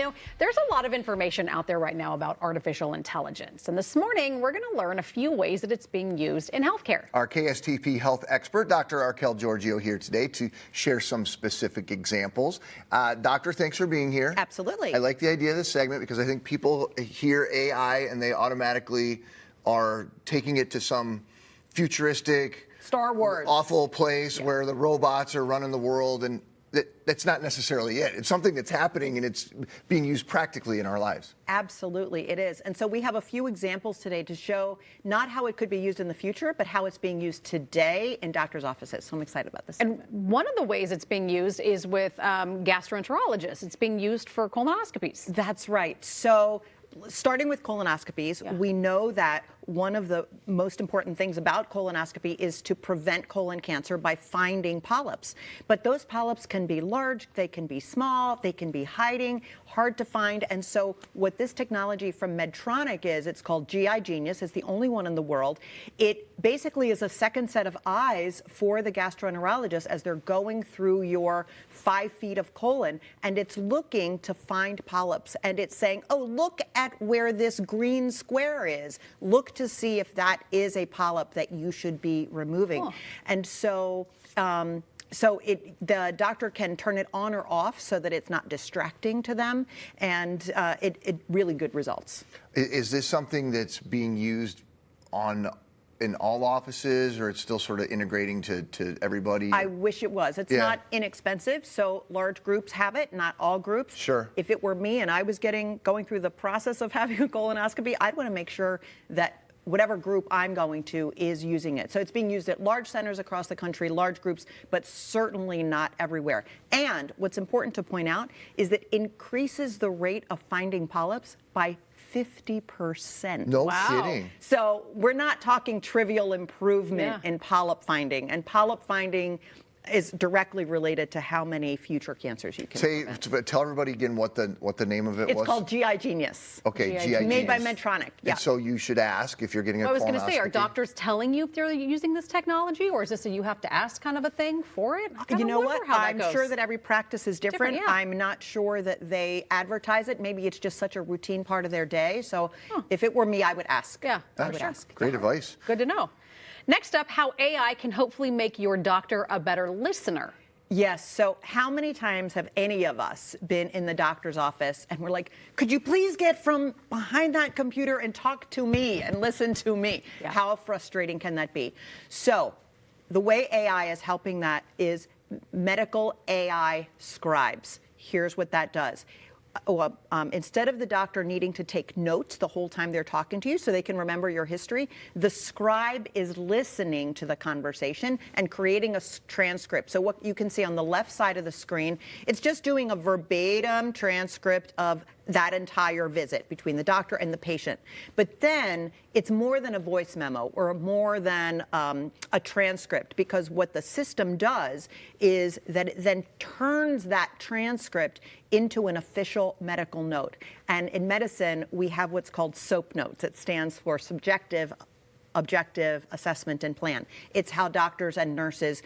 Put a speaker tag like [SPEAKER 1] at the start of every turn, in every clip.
[SPEAKER 1] know, there's a lot of information out there right now about artificial intelligence. And this morning, we're going to learn a few ways that it's being used in healthcare.
[SPEAKER 2] Our KSTP health expert, Dr. Arkel Giorgio, here today to share some specific examples. Doctor, thanks for being here.
[SPEAKER 3] Absolutely.
[SPEAKER 2] I like the idea of this segment because I think people hear AI and they automatically are taking it to some futuristic,
[SPEAKER 1] Star Wars,
[SPEAKER 2] awful place where the robots are running the world, and that's not necessarily it. It's something that's happening and it's being used practically in our lives.
[SPEAKER 3] Absolutely, it is. And so we have a few examples today to show not how it could be used in the future, but how it's being used today in doctors' offices. So I'm excited about this.
[SPEAKER 1] And one of the ways it's being used is with gastroenterologists. It's being used for colonoscopies.
[SPEAKER 3] That's right. So starting with colonoscopies, we know that one of the most important things about colonoscopy is to prevent colon cancer by finding polyps. But those polyps can be large, they can be small, they can be hiding, hard to find. And so what this technology from Medtronic is, it's called GI Genius. It's the only one in the world. It basically is a second set of eyes for the gastroenterologist as they're going through your 5 feet of colon, and it's looking to find polyps. And it's saying, oh, look at where this green square is. Look to see if that is a polyp that you should be removing.
[SPEAKER 1] Cool.
[SPEAKER 3] And so the doctor can turn it on or off so that it's not distracting to them, and it really good results.
[SPEAKER 2] Is this something that's being used in all offices, or it's still sort of integrating to everybody?
[SPEAKER 3] I wish it was. It's not inexpensive, so large groups have it, not all groups.
[SPEAKER 2] Sure.
[SPEAKER 3] If it were me and I was going through the process of having a colonoscopy, I'd want to make sure that whatever group I'm going to is using it. So it's being used at large centers across the country, large groups, but certainly not everywhere. And what's important to point out is that it increases the rate of finding polyps by 50%.
[SPEAKER 2] No kidding.
[SPEAKER 3] So we're not talking trivial improvement in polyp finding, and polyp finding is directly related to how many future cancers you can prevent.
[SPEAKER 2] Tell everybody again what the name of it was.
[SPEAKER 3] It's called GI Genius.
[SPEAKER 2] Okay, GI Genius.
[SPEAKER 3] Made by Medtronic. Yeah.
[SPEAKER 2] And so you should ask if you're getting a colonoscopy.
[SPEAKER 1] I was going to say, are doctors telling you if they're using this technology, or is this a you have to ask kind of a thing for it?
[SPEAKER 3] You know what? I'm sure that every practice is different.
[SPEAKER 1] Yeah.
[SPEAKER 3] I'm not sure that they advertise it. Maybe it's just such a routine part of their day. So if it were me, I would ask.
[SPEAKER 1] Yeah,
[SPEAKER 3] I would ask.
[SPEAKER 2] Great advice.
[SPEAKER 1] Good to know. Next up, how AI can hopefully make your doctor a better listener.
[SPEAKER 3] Yes. So how many times have any of us been in the doctor's office and we're like, could you please get from behind that computer and talk to me and listen to me? Yeah. How frustrating can that be? So the way AI is helping that is medical AI scribes. Here's what that does. Instead of the doctor needing to take notes the whole time they're talking to you so they can remember your history, the scribe is listening to the conversation and creating a transcript. So what you can see on the left side of the screen, it's just doing a verbatim transcript of that entire visit between the doctor and the patient. But then it's more than a voice memo or more than a transcript, because what the system does is that it then turns that transcript into an official medical note. And in medicine, we have what's called SOAP notes. It stands for subjective, objective, assessment, and plan. It's how doctors and nurses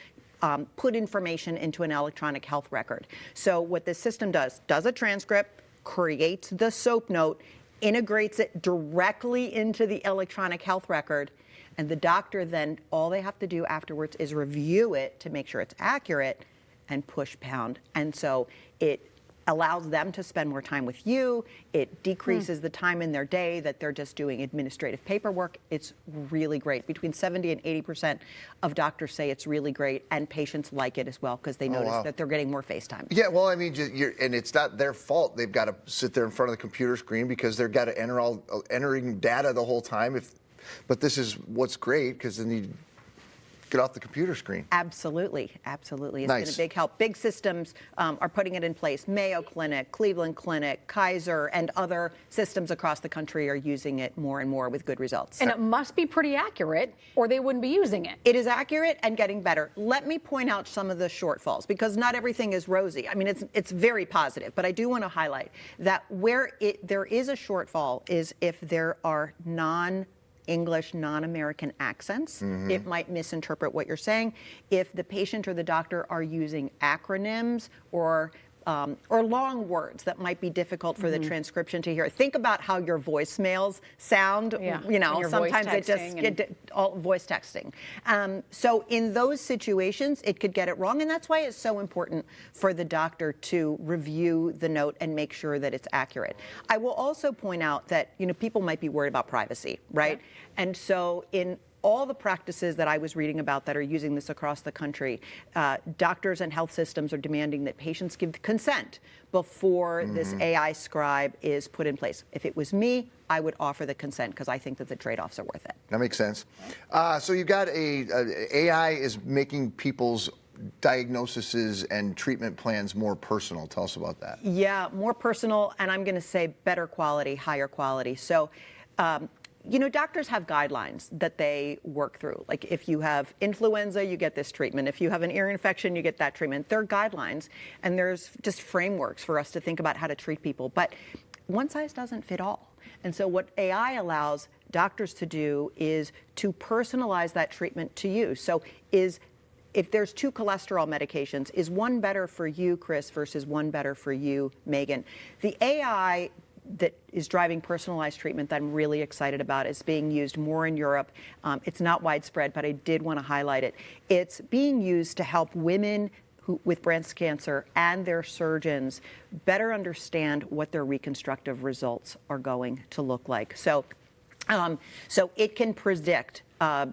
[SPEAKER 3] put information into an electronic health record. So what the system does a transcript, creates the SOAP note, integrates it directly into the electronic health record, and the doctor then, all they have to do afterwards is review it to make sure it's accurate and push pound. And so it allows them to spend more time with you. It decreases the time in their day that they're just doing administrative paperwork. It's really great. Between 70 and 80% of doctors say it's really great, and patients like it as well because they notice that they're getting more face time.
[SPEAKER 2] Yeah, well, I mean, and it's not their fault. They've got to sit there in front of the computer screen because they've got to entering data the whole time. But this is what's great, because then you get off the computer screen.
[SPEAKER 3] Absolutely, absolutely. It's
[SPEAKER 2] Nice.
[SPEAKER 3] been a big help. Big systems are putting it in place. Mayo Clinic, Cleveland Clinic, Kaiser, and other systems across the country are using it more and more with good results.
[SPEAKER 1] And it must be pretty accurate, or they wouldn't be using it.
[SPEAKER 3] It is accurate and getting better. Let me point out some of the shortfalls, because not everything is rosy. I mean, it's very positive, but I do want to highlight that where there is a shortfall is if there are non-English, non-American accents. It might misinterpret what you're saying. If the patient or the doctor are using acronyms or or long words that might be difficult for the transcription to hear. Think about how your voicemails sound.
[SPEAKER 1] Yeah.
[SPEAKER 3] You know,
[SPEAKER 1] And your
[SPEAKER 3] sometimes
[SPEAKER 1] voice
[SPEAKER 3] it just
[SPEAKER 1] texting and-
[SPEAKER 3] all voice texting. So in those situations, it could get it wrong, and that's why it's so important for the doctor to review the note and make sure that it's accurate. I will also point out that, you know, people might be worried about privacy, right?
[SPEAKER 1] Yeah.
[SPEAKER 3] And so in all the practices that I was reading about that are using this across the country, doctors and health systems are demanding that patients give consent before this AI scribe is put in place. If it was me, I would offer the consent because I think that the trade-offs are worth it.
[SPEAKER 2] That makes sense. So you've got AI is making people's diagnoses and treatment plans more personal. Tell us about that.
[SPEAKER 3] Yeah, more personal, and I'm going to say better quality, higher quality. So, you know, doctors have guidelines that they work through. Like if you have influenza, you get this treatment. If you have an ear infection, you get that treatment. There are guidelines, and there's just frameworks for us to think about how to treat people. But one size doesn't fit all. And so what AI allows doctors to do is to personalize that treatment to you. So if there's 2 cholesterol medications, is one better for you, Chris, versus one better for you, Megan? The AI that is driving personalized treatment that I'm really excited about is being used more in Europe. It's not widespread, but I did want to highlight it. It's being used to help women with breast cancer and their surgeons better understand what their reconstructive results are going to look like. So it can predict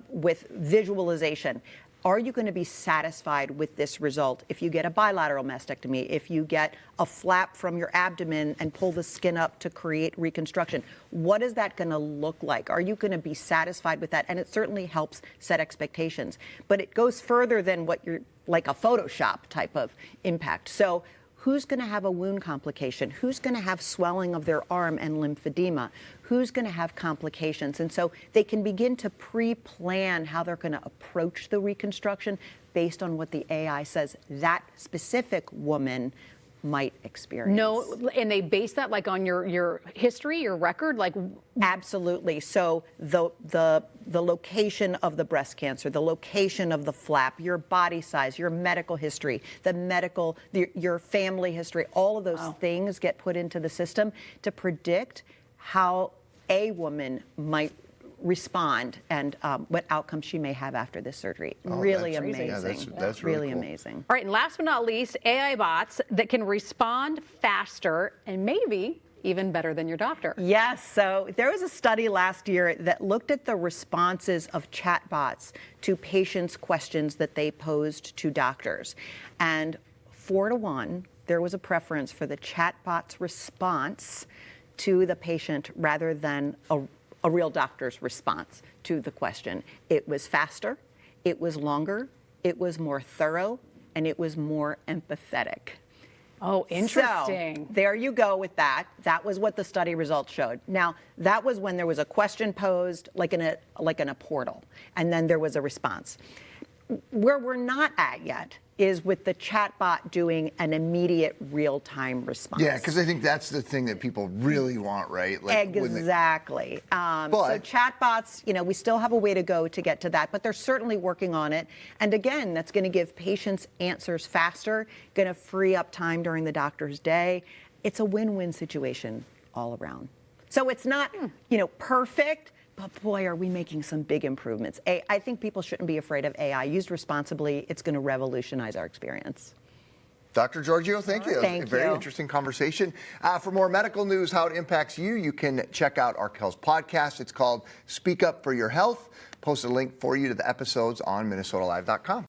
[SPEAKER 3] with visualization. Are you going to be satisfied with this result if you get a bilateral mastectomy, if you get a flap from your abdomen and pull the skin up to create reconstruction? What is that going to look like? Are you going to be satisfied with that? And it certainly helps set expectations. But it goes further than what you're, like a Photoshop type of impact. So who's going to have a wound complication? Who's going to have swelling of their arm and lymphedema? Who's going to have complications? And so they can begin to pre-plan how they're going to approach the reconstruction based on what the AI says that specific woman might experience.
[SPEAKER 1] No, and they base that like on your history, your record, like
[SPEAKER 3] Absolutely. So the location of the breast cancer, the location of the flap, your body size, your medical history, your family history, all of those things get put into the system to predict how a woman might respond and what outcomes she may have after this surgery. Really
[SPEAKER 2] that's
[SPEAKER 3] amazing.
[SPEAKER 2] crazy. Yeah, that's really cool.
[SPEAKER 3] Amazing.
[SPEAKER 1] All right, and last but not least, AI bots that can respond faster and maybe even better than your doctor.
[SPEAKER 3] Yes, so there was a study last year that looked at the responses of chatbots to patients' questions that they posed to doctors. And 4-to-1, there was a preference for the chatbot's response to the patient rather than a real doctor's response to the question. It was faster, it was longer, it was more thorough, and it was more empathetic.
[SPEAKER 1] Oh, interesting.
[SPEAKER 3] So, there you go with that. That was what the study results showed. Now, that was when there was a question posed, like in a portal, and then there was a response. Where we're not at yet is with the chatbot doing an immediate real-time response.
[SPEAKER 2] Yeah, because I think that's the thing that people really want, right? Like
[SPEAKER 3] Exactly. So chatbots, you know, we still have a way to go to get to that, but they're certainly working on it. And again, that's going to give patients answers faster, going to free up time during the doctor's day. It's a win-win situation all around. So it's not, you know, perfect, but boy, are we making some big improvements. I think people shouldn't be afraid of AI. Used responsibly, it's going to revolutionize our experience.
[SPEAKER 2] Dr. Giorgio, thank you.
[SPEAKER 3] Thank
[SPEAKER 2] That was a very
[SPEAKER 3] you.
[SPEAKER 2] interesting conversation. For more medical news, how it impacts you, you can check out Arkel's podcast. It's called Speak Up for Your Health. Post a link for you to the episodes on MinnesotaLive.com.